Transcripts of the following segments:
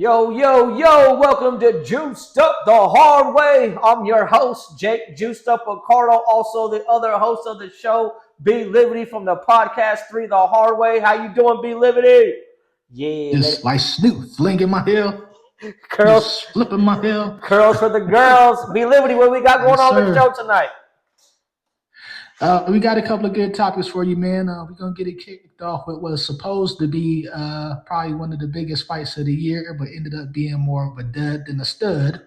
Yo, yo, yo, welcome to Juiced Up the Hard Way. I'm your host, Jake Juiced Up Accardo, also the other host of the show, B Livity from the podcast 3 The Hard Way. How you doing, B Livity? Yeah, just like Snoop, flinging my hair, curls, just flipping my hair. Curls for the girls. B Livity, what we got going on the show tonight? We got a couple of good topics for you, man. We're going to get it kicked off with what was supposed to be probably one of the biggest fights of the year, but ended up being more of a dud than a stud.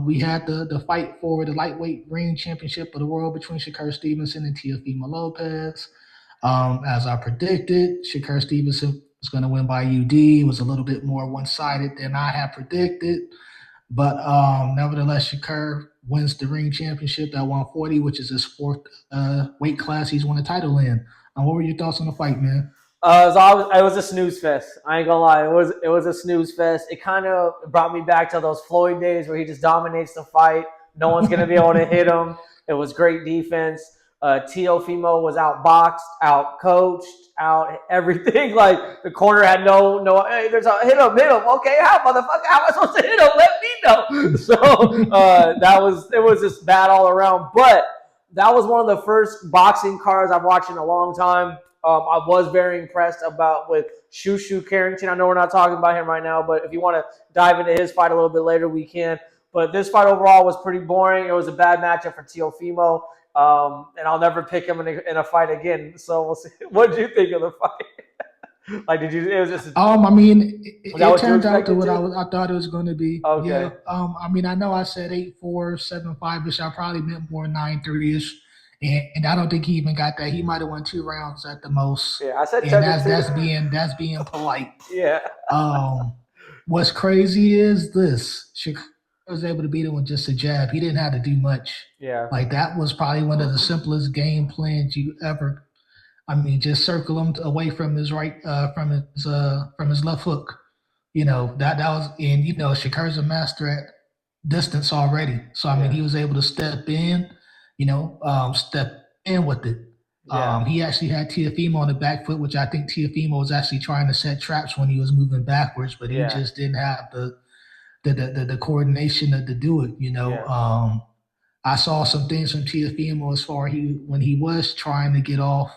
We had the fight for the lightweight ring championship of the world between Shakur Stevenson and Teofimo Lopez. As I predicted, Shakur Stevenson was going to win by UD. It was a little bit more one-sided than I had predicted. But nevertheless, Shakur wins the ring championship at 140, which is his fourth weight class he's won a title in. What were your thoughts on the fight, man? It was a snooze fest. I ain't gonna lie. It was a snooze fest. It kind of brought me back to those Floyd days where he just dominates the fight. No one's gonna be able to hit him. It was great defense. Teofimo was outboxed, out-coached, out everything. Like the corner had no. Hey, there's a hit him. Okay, how motherfucker? How am I supposed to hit him? Let me know. So it was just bad all around. But that was one of the first boxing cards I've watched in a long time. I was very impressed with Shushu Carrington. I know we're not talking about him right now, but if you want to dive into his fight a little bit later, we can. But this fight overall was pretty boring. It was a bad matchup for Teofimo, and I'll never pick him in a fight again. So we'll see. What did you think of the fight? Like, did you? It was just. I mean, it turned out to what I thought it was going to be. Okay. Yeah. I mean, I know I said 8-4, 7-5ish. I probably meant more 9-3ish. And I don't think he even got that. He might have won 2 rounds at the most. Yeah, I said and that's being polite. Yeah. What's crazy is this. Shakur was able to beat him with just a jab. He didn't have to do much. Yeah. Like that was probably one of the simplest game plans you ever. I mean, just circle him away from his from his left hook. You know, that was, and you know, Shakur's a master at distance already. So I mean, he was able to step in. Step in with it. Yeah. He actually had Teofimo on the back foot, which I think Teofimo was actually trying to set traps when he was moving backwards, but he just didn't have the coordination to do it. I saw some things from Teofimo as far when he was trying to get off,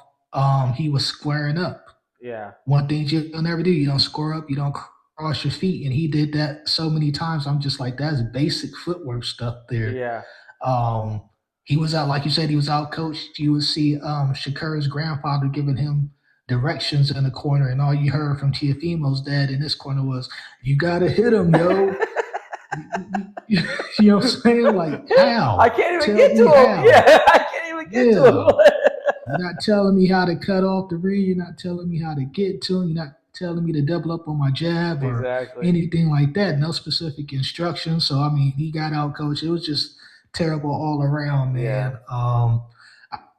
he was squaring up. Yeah. One thing you'll never do, you don't square up, you don't cross your feet, and he did that so many times. I'm just like, that's basic footwork stuff there. Yeah. He was out, like you said, he was out coached. You would see Shakur's grandfather giving him directions in the corner, and all you heard from Teofimo's dad in this corner was, "You gotta hit him, yo." You know what I'm saying? Like, how? I can't even get to him. Yeah, I can't even get to him. You're not telling me how to cut off the ring. You're not telling me how to get to him. You're not telling me to double up on my jab or anything like that. No specific instructions. So, I mean, he got out coached. It was just terrible all around, man. Yeah.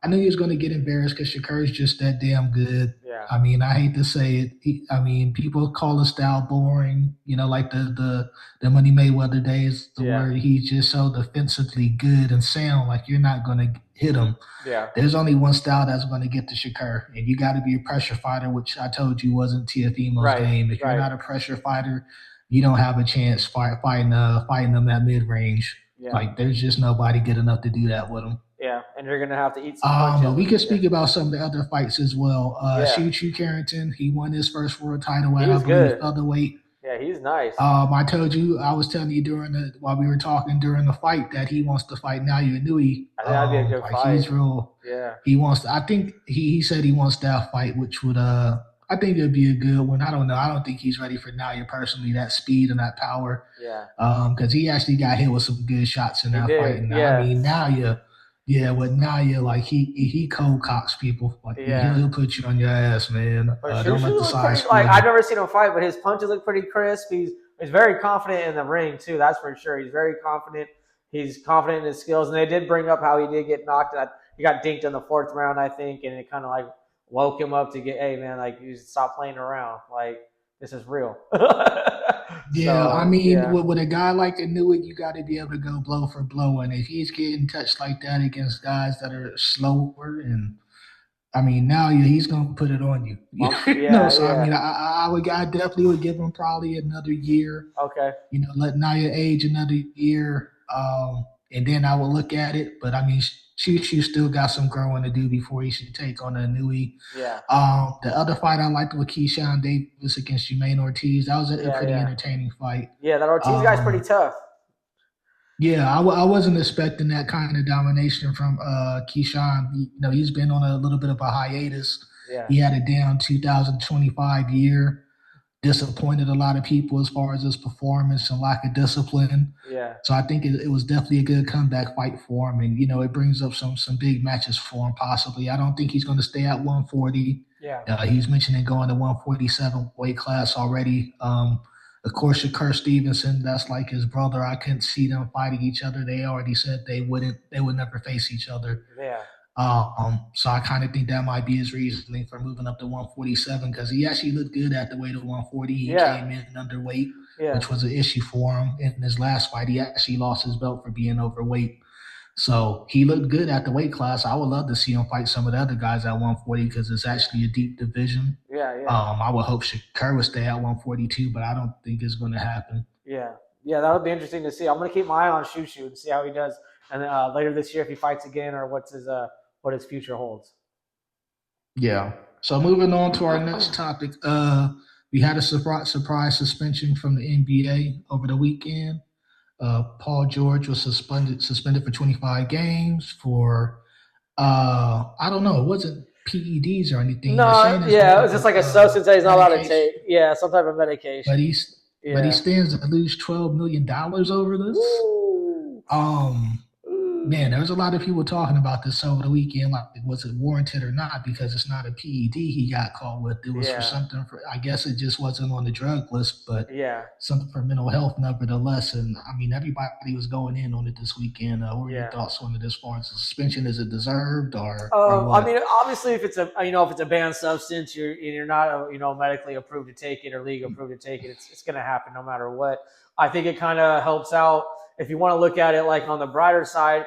I knew he was going to get embarrassed because Shakur's just that damn good. Yeah. I mean, I hate to say it. People call his style boring. Like the Money Mayweather days, where he's just so defensively good and sound. Like you're not going to hit him. Yeah. There's only one style that's going to get to Shakur, and you got to be a pressure fighter, which I told you wasn't Teofimo's game. If you're not a pressure fighter, you don't have a chance fighting them at mid range. Yeah. Like there's just nobody good enough to do that with him. Yeah, and you're gonna have to eat some punches. But we can speak about some of the other fights as well. Shushu Carrington, he won his first world title at, I believe, featherweight. Yeah, he's nice. I was telling you while we were talking during the fight that he wants to fight Naoya Inoue. I think that'd be a good fight. He's real. Yeah. He wants to. I think he said he wants that fight, which would I think it'd be a good one. I don't know. I don't think he's ready for Naoya personally, that speed and that power. Yeah. Because he actually got hit with some good shots in that fight. And I mean, Naoya, with Naoya, like he cold cocks people. Like he'll put you on your ass, man. Don't let the size. Like I've never seen him fight, but his punches look pretty crisp. He's very confident in the ring too. That's for sure. He's very confident. He's confident in his skills, and they did bring up how he did get knocked out. He got dinked in the 4th round, I think, and it kind of like woke him up to get, hey man, like you stop playing around. Like this is real. With a guy like Inoue, you got to be able to go blow for blow, and if he's getting touched like that against guys that are slower and I mean, now he's gonna put it on you. Yeah, So I yeah. mean, I definitely would give him probably another year. Okay. Let Naya age another year, and then I will look at it. But I mean, she still got some growing to do before he should take on a Nui. Yeah. The other fight I liked was Keyshawn Davis against Jermaine Ortiz. That was a Yeah, pretty yeah. entertaining fight. Yeah, that Ortiz guy's pretty Um, tough. yeah, I wasn't expecting that kind of domination from Keyshawn. He's been on a little bit of a hiatus. Yeah. He had a down 2025 year, disappointed a lot of people as far as his performance and lack of discipline. Yeah. So I think it was definitely a good comeback fight for him, and it brings up some big matches for him possibly. I don't think he's going to stay at 140. Yeah. He's mentioning going to 147 weight class already. Of course, Shakur Stevenson, that's like his brother. I couldn't see them fighting each other. They already said they would never face each other. Yeah. So I kind of think that might be his reasoning for moving up to 147 because he actually looked good at the weight of 140. He Yeah. came in underweight, Yeah. which was an issue for him in his last fight. He actually lost his belt for being overweight. So he looked good at the weight class. I would love to see him fight some of the other guys at 140 because it's actually a deep division. Yeah. Yeah. I would hope Shakur would stay at 142, but I don't think it's going to happen. Yeah. Yeah, that would be interesting to see. I'm gonna keep my eye on Shushu and see how he does, and then later this year if he fights again or what his future holds. Yeah. So moving on to our next topic, we had a surprise suspension from the NBA over the weekend. Paul George was suspended for 25 games for I don't know, it wasn't PEDs or anything. They're No, saying it's yeah, it more was of just a like a substance that he's not allowed to medication, take. Yeah, some type of but medication. he Yeah. stands to lose $12 million over this. Ooh. Um, Man, Ooh. there was a lot of people talking about this over the weekend, like was it warranted or not? Because it's not a PED he got caught with. It was for Yeah. something for I guess it just wasn't on the drug list, but Yeah. something for mental health nevertheless. And I mean, everybody was going in on it this weekend. What were your Yeah. thoughts on it as far as the suspension? Is it deserved or I mean, what? obviously, if it's a banned substance, you're not medically approved to take it or legal approved to take it. It's going to happen no matter what. I think it kind of helps out if you want to look at it like on the brighter side.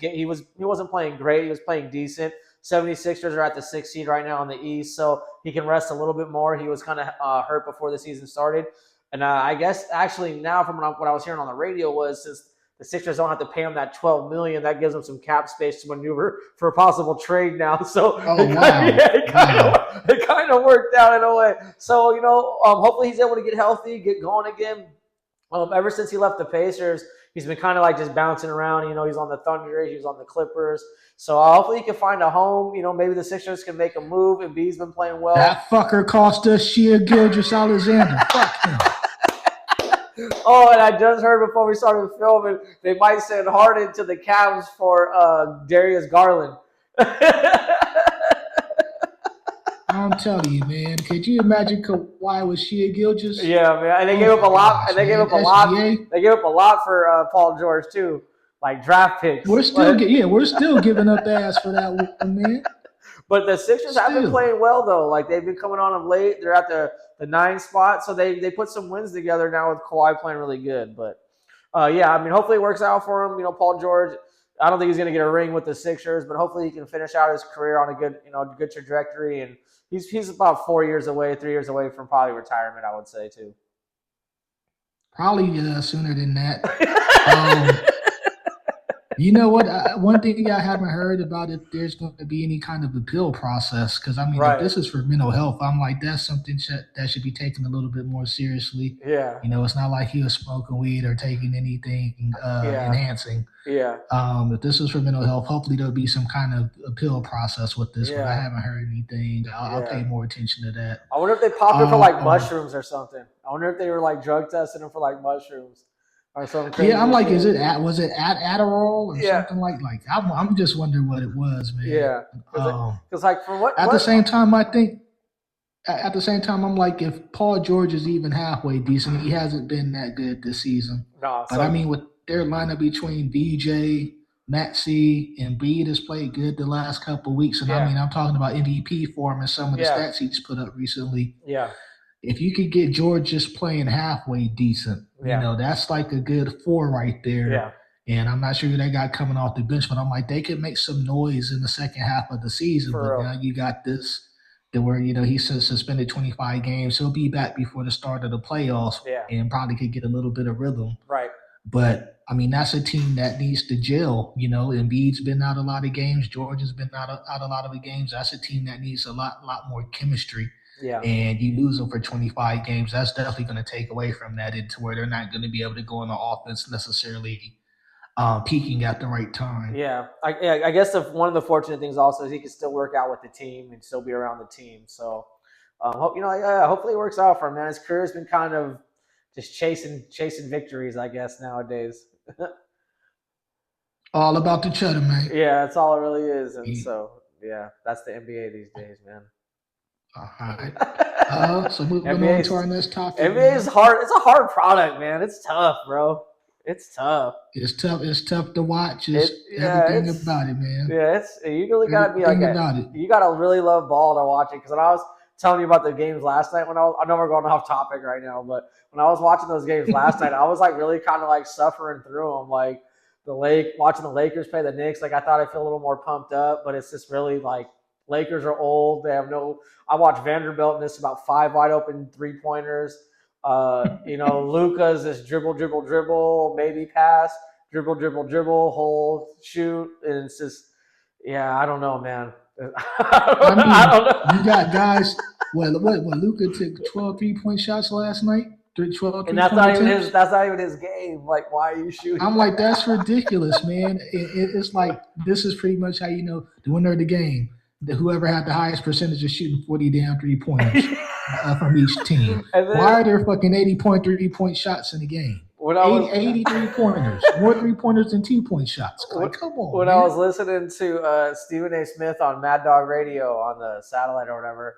He wasn't playing great. He was playing decent. 76ers are at the 6th seed right now in the East, so he can rest a little bit more. He was kind of hurt before the season started, and I guess actually now from what I was hearing on the radio was since the Sixers don't have to pay him that $12 million. That gives them some cap space to maneuver for a possible trade now. So Oh wow, wow. it kind of worked out in a way. So hopefully he's able to get healthy, get going again. Ever since he left the Pacers, he's been kind of like just bouncing around. He's on the Thunder, he was on the Clippers. So hopefully he can find a home. Maybe the Sixers can make a move. And B's been playing well. That fucker cost us Shea Gilgeous-Alexander. Fuck him. Oh, and I just heard before we started filming, they might send Harden to the Cavs for Darius Garland. I'm telling you, man. Could you imagine Kawhi with Shea Gilgeous? Yeah, man. And they Oh gave up a my lot. gosh, And they gave man. up a lot. SGA. They gave up a lot for Paul George too, like draft picks. We're still giving up ass for that one, man. But the Sixers have been Still. playing well though. Like they've been coming on of late. They're at the 9 spot, so they put some wins together now with Kawhi playing really good. But yeah, I mean, hopefully it works out for him. Paul George. I don't think he's going to get a ring with the Sixers, but hopefully he can finish out his career on a good trajectory. And he's about 3 years away from probably retirement, I would say too. Probably sooner than that. You know what? One thing I haven't heard about if there's going to be any kind of appeal process, because I mean, if Right. this is for mental health, I'm like, that's something that should be taken a little bit more seriously. Yeah. It's not like he was smoking weed or taking anything Yeah. enhancing. Yeah. If this is for mental health, hopefully there'll be some kind of appeal process with this, but I Yeah. haven't heard anything. I'll Yeah. pay more attention to that. I wonder if they popped him for like Um, mushrooms or something. I wonder if they were like drug testing him for like mushrooms or something yeah, I'm crazy like, shit. was it at Adderall or Yeah. something like? I'm just wondering what it was, man. Yeah. Because like for At the what same time, I think at the same time, I'm like, if Paul George is even halfway decent, he hasn't been that good this season. no But I so mean, with their lineup between BJ, Maxey, and Bede has played good the last couple of weeks, and I yeah. mean, I'm talking about MVP form and some of the Yeah. stats he's put up recently. Yeah. If you could get George just playing halfway decent, Yeah. that's like a good 4 right there. Yeah. And I'm not sure who they got coming off the bench, but I'm like, they could make some noise in the second half of the season. For But real. now you got this that where he's suspended 25 games. He'll be back before the start of the playoffs Yeah. and probably could get a little bit of rhythm. Right. But I mean, that's a team that needs to gel. Embiid's been out a lot of games. George has been out a lot of the games. That's a team that needs a lot more chemistry. Yeah. And you lose them for 25 games, that's definitely going to take away from that into where they're not going to be able to go on the offense necessarily peaking at the right time. Yeah. I guess one of the fortunate things also is he can still work out with the team and still be around the team. So, hopefully it works out for him, man. His career's been kind of just chasing victories, I guess, nowadays. All about the cheddar, man. Yeah, that's all it really is. And Yeah. so, yeah, that's the NBA these days, man. All right. So moving on to our NBA's next topic, NBA is man. hard. It's a hard product, man. It's tough, bro. It's tough. It's tough. It's tough to watch. It Just yeah, everything it's about it, man. yeah, it's you really gotta be like Everything about it. you gotta really love ball to watch it. Because when I was telling you about the games last night, I know we're going off topic right now, but when I was watching those games last night, I was like really kind of like suffering through them, like watching the Lakers play the Knicks. Like I thought I'd feel a little more pumped up, but it's just really like Lakers are old. They have no. I watched Vanderbilt miss about 5 wide open 3-pointers. Luca's this dribble, dribble, dribble, maybe pass, dribble, dribble, dribble, hold, shoot, and it's just, yeah, I don't know, man. I I mean, don't know. you got guys. What Luca took 12 3-point shots last night. 12 And 3-point attempts. that's not even his game. Like, why are you shooting I'm like, that? that's ridiculous, man. It's like this is pretty much how you know the winner of the game. Whoever had the highest percentage of shooting 40 damn 3-pointers from each team. And Why then are there fucking 80-point 3-point shots in the game? when I 80, was 83 pointers, more 3-pointers than 2-point shots. Like, come on, when I was man. listening to Stephen A. Smith on Mad Dog Radio on the satellite or whatever,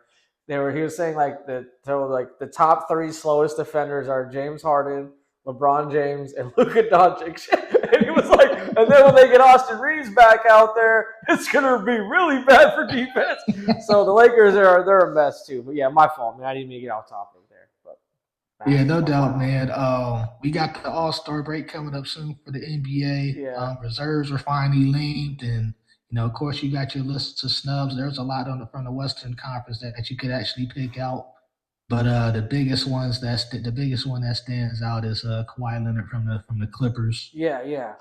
he was saying like the top three slowest defenders are James Harden, LeBron James, and Luka Doncic. And he was like, and then when they get Austin Reeves back out there, it's gonna be really bad for defense. So the Lakers they're a mess too. But yeah, my fault, man. I didn't mean to get off topic there. But Yeah, no doubt, basketball. man. We got the All Star break coming up soon for the NBA. Yeah. Reserves are finally linked, and of course, you got your lists of snubs. There's a lot from the Western Conference that you could actually pick out. But the biggest one that stands out is Kawhi Leonard from the Clippers. Yeah, yeah.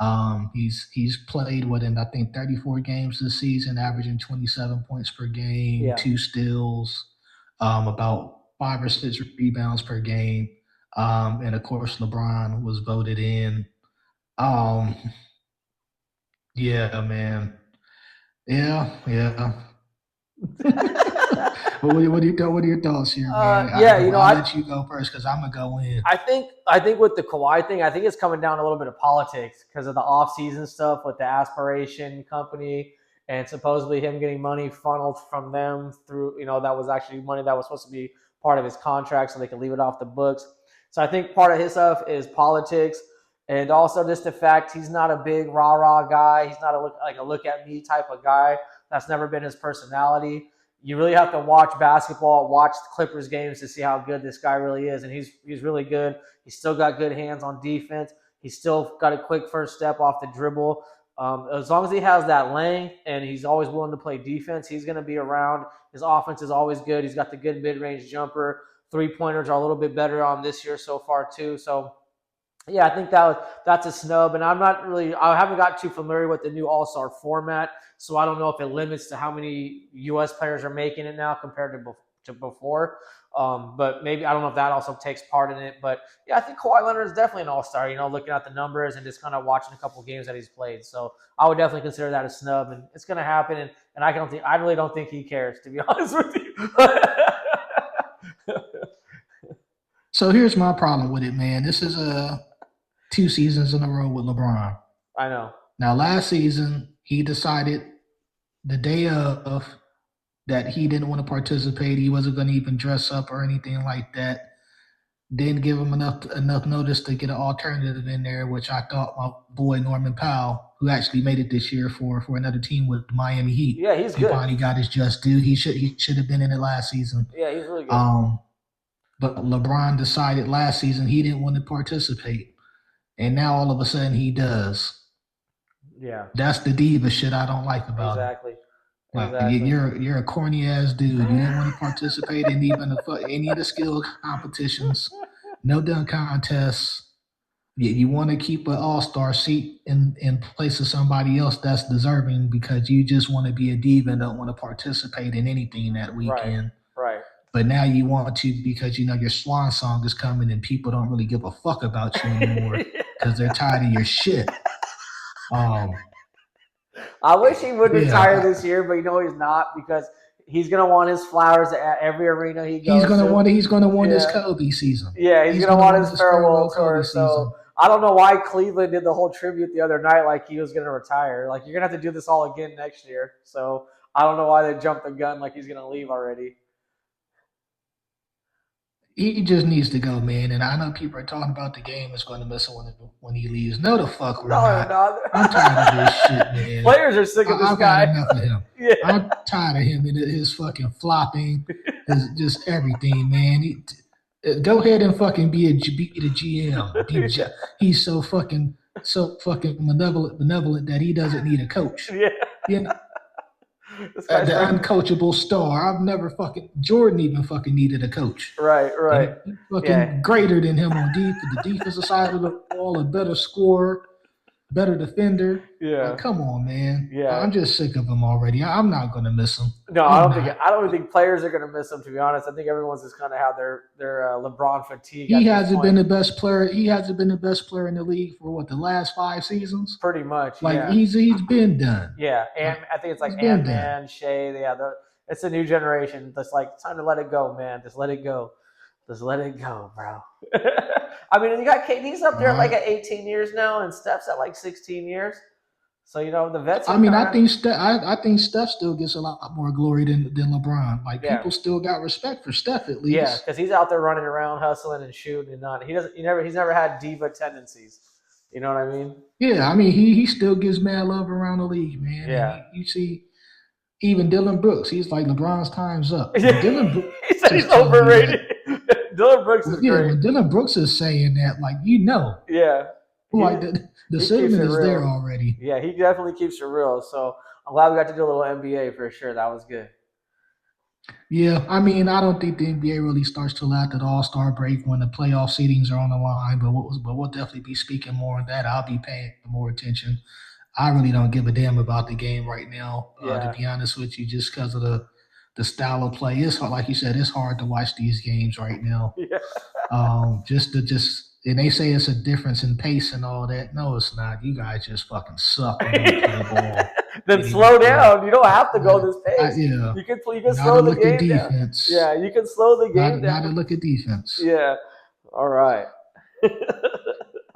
He's played in I think 34 games this season, averaging 27 points per game, Yeah. 2 steals, about 5 or 6 rebounds per game, and of course LeBron was voted in. Um, yeah, man, yeah. What are your thoughts here, man? Yeah, I'll let you go first because I'm gonna go in. I think with the Kawhi thing, I think it's coming down a little bit of politics because of the off-season stuff with the Aspiration Company and supposedly him getting money funneled from them through, that was actually money that was supposed to be part of his contract so they could leave it off the books. So I think part of his stuff is politics and also just the fact he's not a big rah-rah guy. He's not like a look at me type of guy. That's never been his personality. You really have to watch basketball, watch the Clippers games to see how good this guy really is. And he's really good. He's still got good hands on defense. He's still got a quick first step off the dribble. As long as he has that length and he's always willing to play defense, he's going to be around. His offense is always good. He's got the good mid-range jumper. 3-pointers are a little bit better on this year so far too. So yeah, I think that's a snub, and I haven't got too familiar with the new All-Star format, so I don't know if it limits to how many U.S. players are making it now compared to before. But maybe I don't know if that also takes part in it. But yeah, I think Kawhi Leonard is definitely an All-Star. Looking at the numbers and just kind of watching a couple of games that he's played, so I would definitely consider that a snub, and it's going to happen. And I really don't think he cares, to be honest with you. So here's my problem with it, man. This is 2 seasons in a row with LeBron. I know. Now, last season he decided the day of that he didn't want to participate. He wasn't going to even dress up or anything like that. Didn't give him enough notice to get an alternative in there, which I thought my boy Norman Powell, who actually made it this year for another team with Miami Heat, Yeah, he's he good. finally got his just due. He should have been in it last season. Yeah, he's really good. But LeBron decided last season he didn't want to participate, and now all of a sudden he does. Yeah. That's the diva shit I don't like about him. Exactly. Like Exactly. you're a corny ass dude. You didn't want to participate in even any of the skill competitions, no dunk contests. You want to keep an all-star seat in place of somebody else that's deserving because you just want to be a diva and don't want to participate in anything that Right. weekend. Right. But now you want to because you know your swan song is coming and people don't really give a fuck about you anymore because they're tired of your shit. Um, I wish he would retire yeah, this year, but he's not because he's gonna want his flowers at every arena he he's goes gonna to. want he's gonna want his Yeah. Kobe season. Yeah, he's He's gonna gonna want want his his farewell farewell tour. Kobe So season. I don't know why Cleveland did the whole tribute the other night like he was gonna retire. Like you're gonna have to do this all again next year. So I don't know why they jumped the gun like he's gonna leave already. He just needs to go, man. And I know people are talking about the game is going to miss him when he leaves. No, the fuck we're No, they're not. I'm tired of this shit, not. man. Players are sick of this I've had guy. enough of him. Yeah. I'm tired of him and his fucking flopping, his just everything, man. Go ahead and fucking be the GM. He's so fucking benevolent that he doesn't need a coach. Yeah. You know, This guy's the bringing. uncoachable star. I've never fucking Jordan even fucking needed a coach, Right, and right. he Yeah. fucking greater than him on the defensive side of the ball, a better scorer, better defender. Like, Yeah. come on, man. Yeah. I'm just sick of him already. I'm not gonna miss him. No, I I'm don't think not. I don't even think players are going to miss him. To be honest, I think everyone's just kind of have their LeBron fatigue He at this hasn't been point. the best player. He hasn't been the best player in the league for what the last 5 seasons. Pretty much, Like yeah, he's been done. yeah. Like And I think it's like he's been Ant done. Man, Shea. Yeah, it's a new generation. That's like it's time to let it go, man. Just let it go. Just let it go, bro. I mean, you got KD's up All there like right. at 18 years now, and Steph's at like 16 years. So the vets I are mean, kind of I think Steph still gets a lot more glory than LeBron. Like yeah. people still got respect for Steph at Yeah, least. because he's out there running around, hustling and shooting, and not. He doesn't. He's never had diva tendencies. You know what I mean? Yeah, I mean he still gives mad love around the league, man. And Yeah. you see even Dylan Brooks, he's like LeBron's time's up. When Dylan Brooks He said he's is telling you overrated. that, Dylan Brooks is yeah, great. when Dylan Brooks is saying that, like Yeah, like he the he keeps it sentiment is there real. already. Yeah, he definitely keeps it real. So I'm glad we got to do a little NBA for sure. That was good. Yeah, I mean, I don't think the NBA really starts till after the All Star break when the playoff seedings are on the line. But we'll definitely be speaking more on that. I'll be paying more attention. I really don't give a damn about the game right now, to Yeah, be honest with you, just because of the style of play. It's hard, like you said, it's hard to watch these games right now. yeah. Just and they say it's a difference in pace and all that. No, it's not. You guys just fucking suck and don't play ball Then slow anymore. down. You don't have to Not, go this pace. yeah, You can not a slow the look at game down. defense. Yeah, you can slow the game Not a down. look at defense. Yeah. All right.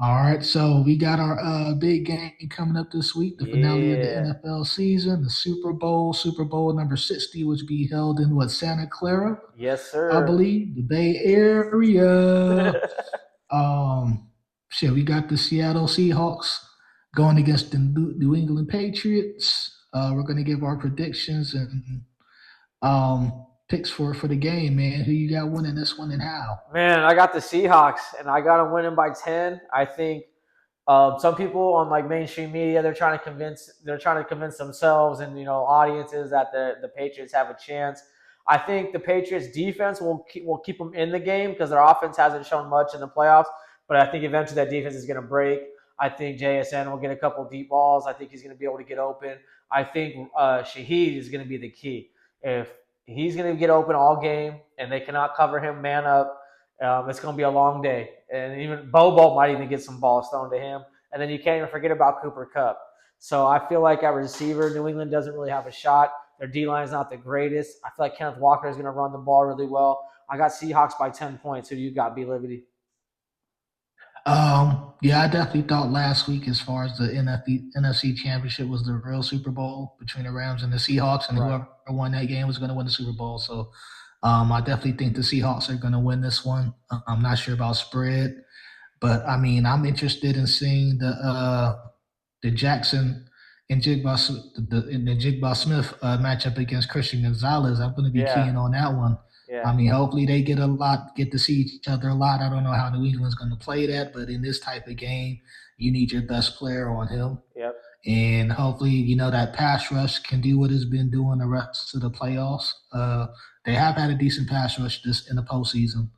All right, so we got our big game coming up this week, the finale of the Yeah. NFL season, the Super Bowl number 60, which will be held in Santa Clara, Yes, I sir. believe, the Bay Area. Um, shit, we got the Seattle Seahawks going against the New England Patriots. We're going to give our predictions and picks for the game, man. Who you got winning this one and how? Man, I got the Seahawks, and I got them winning by 10. I think some people on like mainstream media they're trying to convince themselves and audiences that the Patriots have a chance. I think the Patriots defense will keep them in the game because their offense hasn't shown much in the playoffs. But I think eventually that defense is going to break. I think JSN will get a couple deep balls. I think he's going to be able to get open. I think Shaheed is going to be the key. If he's going to get open all game and they cannot cover him man up, it's going to be a long day. And even Bobo might even get some balls thrown to him. And then you can't even forget about Cooper Cup. So I feel like at receiver, New England doesn't really have a shot. Their D line is not the greatest. I feel like Kenneth Walker is going to run the ball really well. I got Seahawks by 10 points. Who do you got, B. Liberty? Yeah, I definitely thought last week, as far as the NFC Championship, was the real Super Bowl between the Rams and the Seahawks, and Right. whoever won that game was going to win the Super Bowl. So, I definitely think the Seahawks are going to win this one. I'm not sure about spread, but I mean, I'm interested in seeing the Jackson and Jigba Smith matchup against Christian Gonzalez. I'm going to be Yeah. keen on that one. I Yeah. mean, hopefully they get to see each other a lot. I don't know how New England's going to play that, but in this type of game, you need your best player on him. Yep. and hopefully, that pass rush can do what it's been doing the rest of the playoffs. They have had a decent pass rush this in the postseason,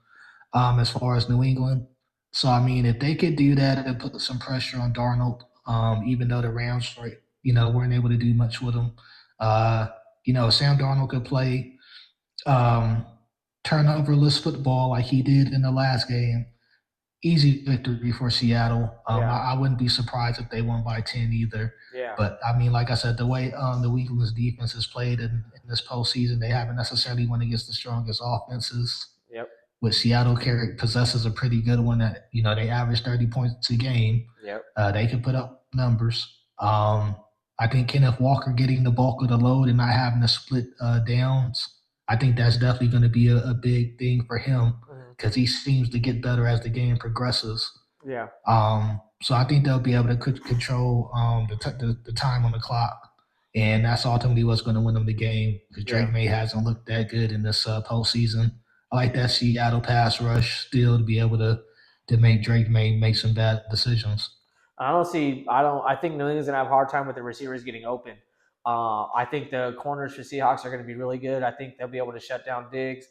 as far as New England. So I mean, if they could do that and put some pressure on Darnold, even though the Rams, weren't able to do much with him, uh, Sam Darnold could play um, turnoverless football like he did in the last game. Easy victory for Seattle. Yeah. I wouldn't be surprised if they won by 10 either. Yeah. But I mean, like I said, the way the Eagles defense has played in this postseason, they haven't necessarily won against the strongest offenses. Yep. With Seattle possesses a pretty good one that they average 30 points a game. Yep. They can put up numbers. I think Kenneth Walker getting the bulk of the load and not having to split downs. I think that's definitely going to be a big thing for him because he seems to get better as the game progresses. Yeah. So I think they'll be able to control the time on the clock, and that's ultimately what's going to win them the game because Drake May hasn't looked that good in this postseason. I like that Seattle pass rush still to be able to make Drake May make some bad decisions. I think New England's gonna have a hard time with the receivers getting open. I think the corners for Seahawks are going to be really good. I think they'll be able to shut down Diggs.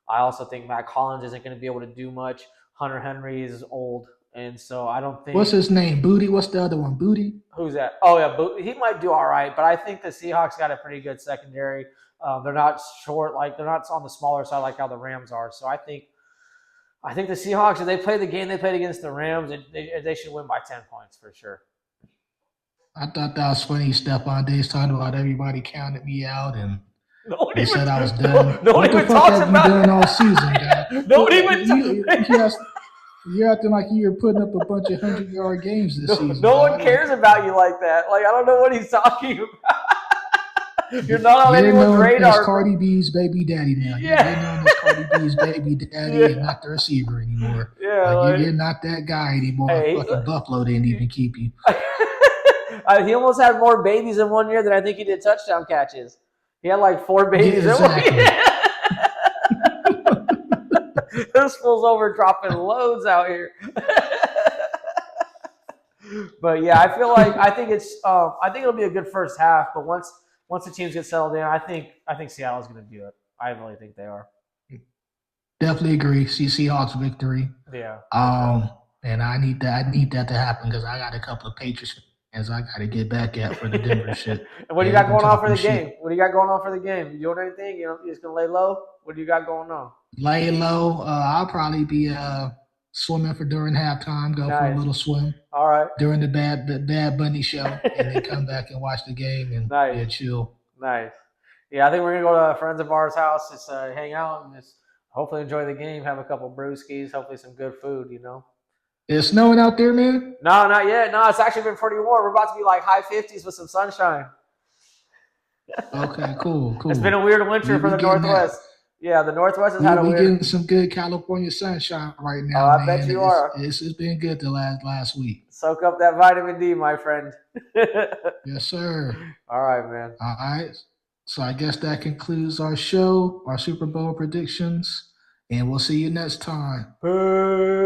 I also think Matt Collins isn't going to be able to do much. Hunter Henry is old, and so I don't think. What's his name? Booty? What's the other one? Booty? Who's that? Oh yeah, he might do all right, but I think the Seahawks got a pretty good secondary. They're not short, like they're not on the smaller side like how the Rams are. So I think the Seahawks, if they play the game they played against the Rams, they should win by 10 points for sure. I thought that was funny. Stephon Diggs talking about everybody counted me out and they said I was done. No one even talks about you done all season, guy? No one even. You're acting like you're putting up a bunch of 100-yard games this season. No one cares about you like that. Like I don't know what he's talking about. You're not on anyone's radar. As Cardi B's baby daddy now. Yeah. You're known as Cardi B's baby daddy and not the receiver anymore. Yeah, you're not that guy anymore. Hey, fucking Buffalo didn't even keep you. He almost had more babies in 1 year than I think he did touchdown catches. He had like 4 babies. Yeah, exactly. This fool's over dropping loads out here. But yeah, I think it'll be a good first half. But once the teams get settled in, I think Seattle's going to do it. I really think they are. Definitely agree. Seahawks victory. Yeah. And I need that to happen because I got a couple of Patriots fans I got to get back at for the Denver shit. And what do you got going on for the game? What do you got going on for the game? You doing anything? You just gonna lay low? What do you got going on? Lay low. I'll probably be swimming during halftime. Go for a little swim. All right. During the Bad Bunny show, and then come back and watch the game and chill. Nice. Yeah, I think we're gonna go to friends of ours' house, just hang out and just hopefully enjoy the game. Have a couple brewskis, hopefully some good food. It's snowing out there, man? No, not yet. No, it's actually been pretty warm. We're about to be like high 50s with some sunshine. Okay, cool. It's been a weird winter for the Northwest. Yeah, the Northwest has had a weird. We're getting some good California sunshine right now, I bet you are. It's been good the last week. Soak up that vitamin D, my friend. Yes, sir. All right, man. All right. So I guess that concludes our show, our Super Bowl predictions, and we'll see you next time. Peace.